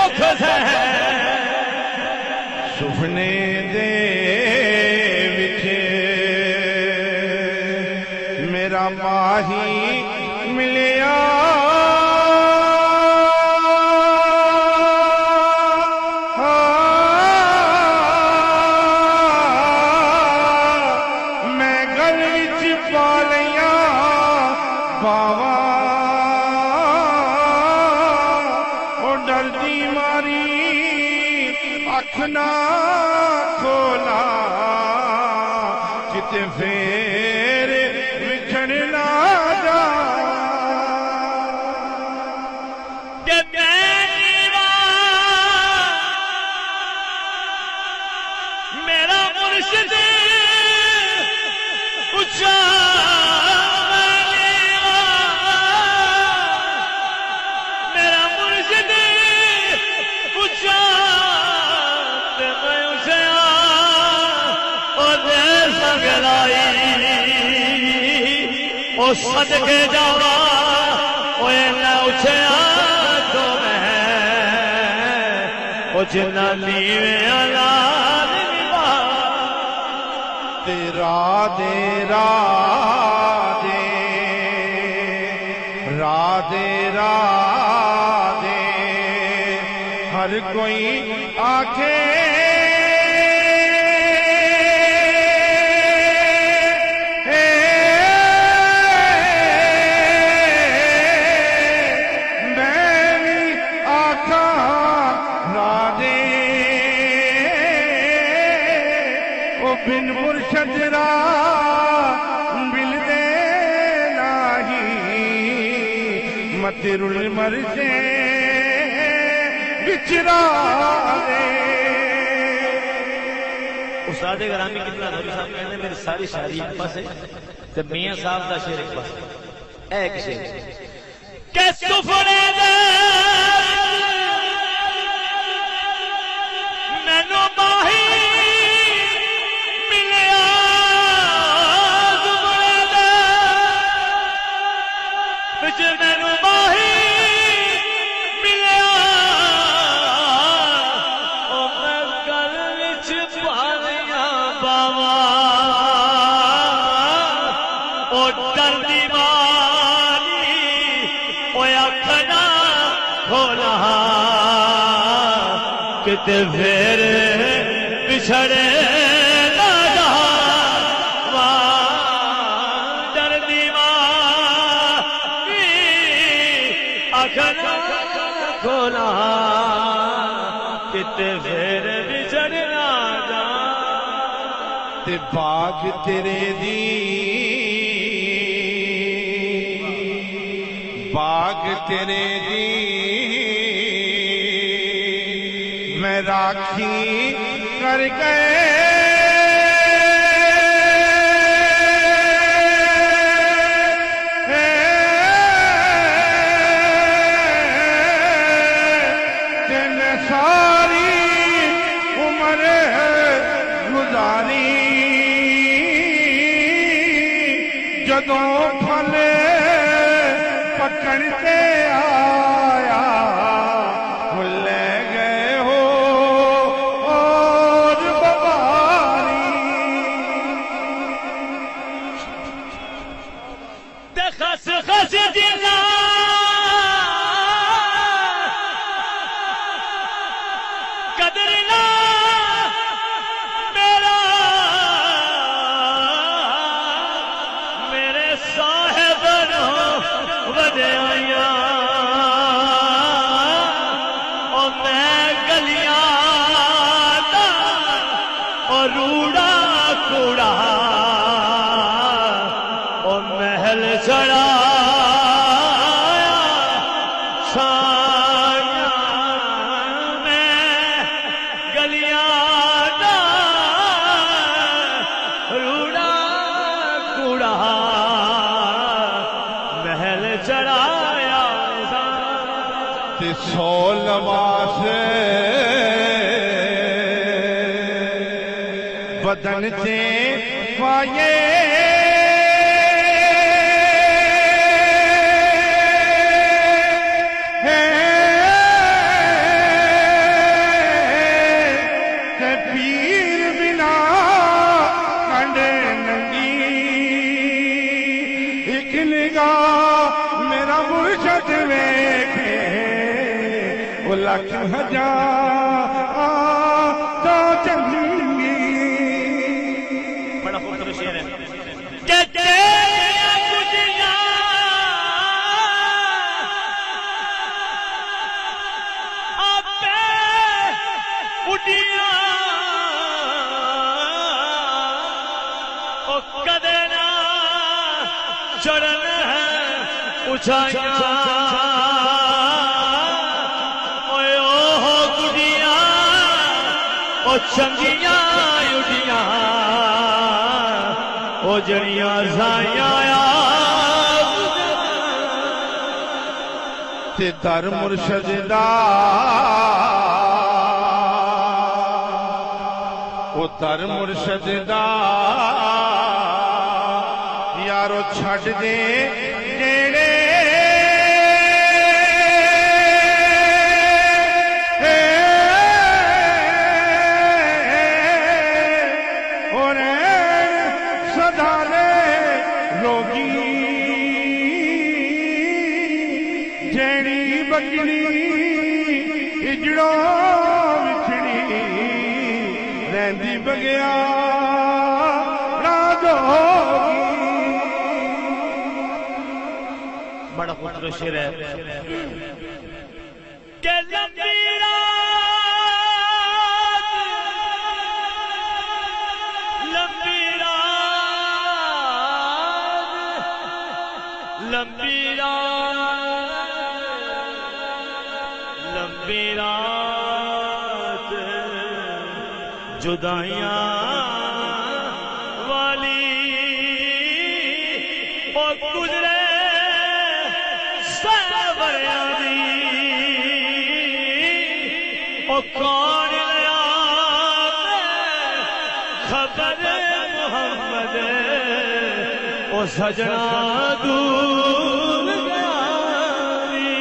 دکھ سے سپنے دے وچ میرا ماہی ملیا میں گل وچ پا لیا باوا ڈردی ماری اکھ نہ کھولا کتے پھر وچھڑ نہ جا کہ دیوان میرا مرشد اچھا او صدقے جاوا اوے نہ اچھیا تو میں او جنہ نیویں آلاد نبا تیرا دے را دے ہر کوئی آکھے بن مرشد را بل دے لاہی متر المرشے بچرا دے استاد گرامی کتنا دھوری صاحب کہتے ہیں میری ساری شاعری ایک پاس ہے تو میاں صاحب دا شعر ایک پاس ہے ایک شعر کہ سفرے دے مینو ماہی مینو ماہی ملیا او میں گل وچ پا لیا باوا او ڈردی ماری او اکھ نہ کھولا کتے پھر بچھڑے کھولا کتے پھر بچھڑ نہ جا تے باغ تیرے دی میں راکھی کر گئے جدوں پھل پکڑتے آیا لے گئے ہو اور بباری خس خس جنا قدر نہ روڑا کوڑا او محل چڑھا سایہ میں گلیاں دا روڑا کوڑا محل چڑھایا تے سو لباس بدن سے پائے وہ لکھ ہزار تو چنگی بڑا خوبصورت شعر ہے کہ تیرا گجیا آپے اڈیا او کدے نہ چڑھن ہے اونچائیاں اوے اوہ گڈیاں او چنگیاں اڈیاں او جڑیاں سائیاں تے در مرشد دا او در مرشد دا یارو چھڑ دے جیڑے اور سدھارے لوگی جیڑی بکری اجڑوں وچھڑی رہندی بگیا راجوگی بڑا خوبصورت شعر ہے کہ لمبی رات لمبی رات لمبی رات لمبی رات جدائیاں والی اور گزرے او کون لیا خبر محمد او سجنا دور گاری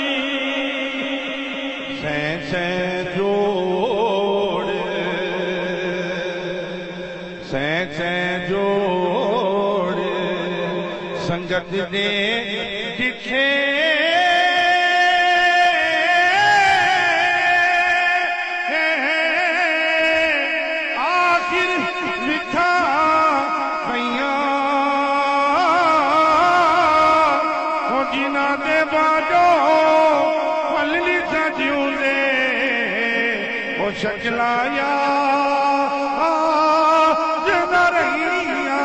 سین سین جوڑ سین سین جوڑ سنگت دے جتھے شکلا یا جنا رہیا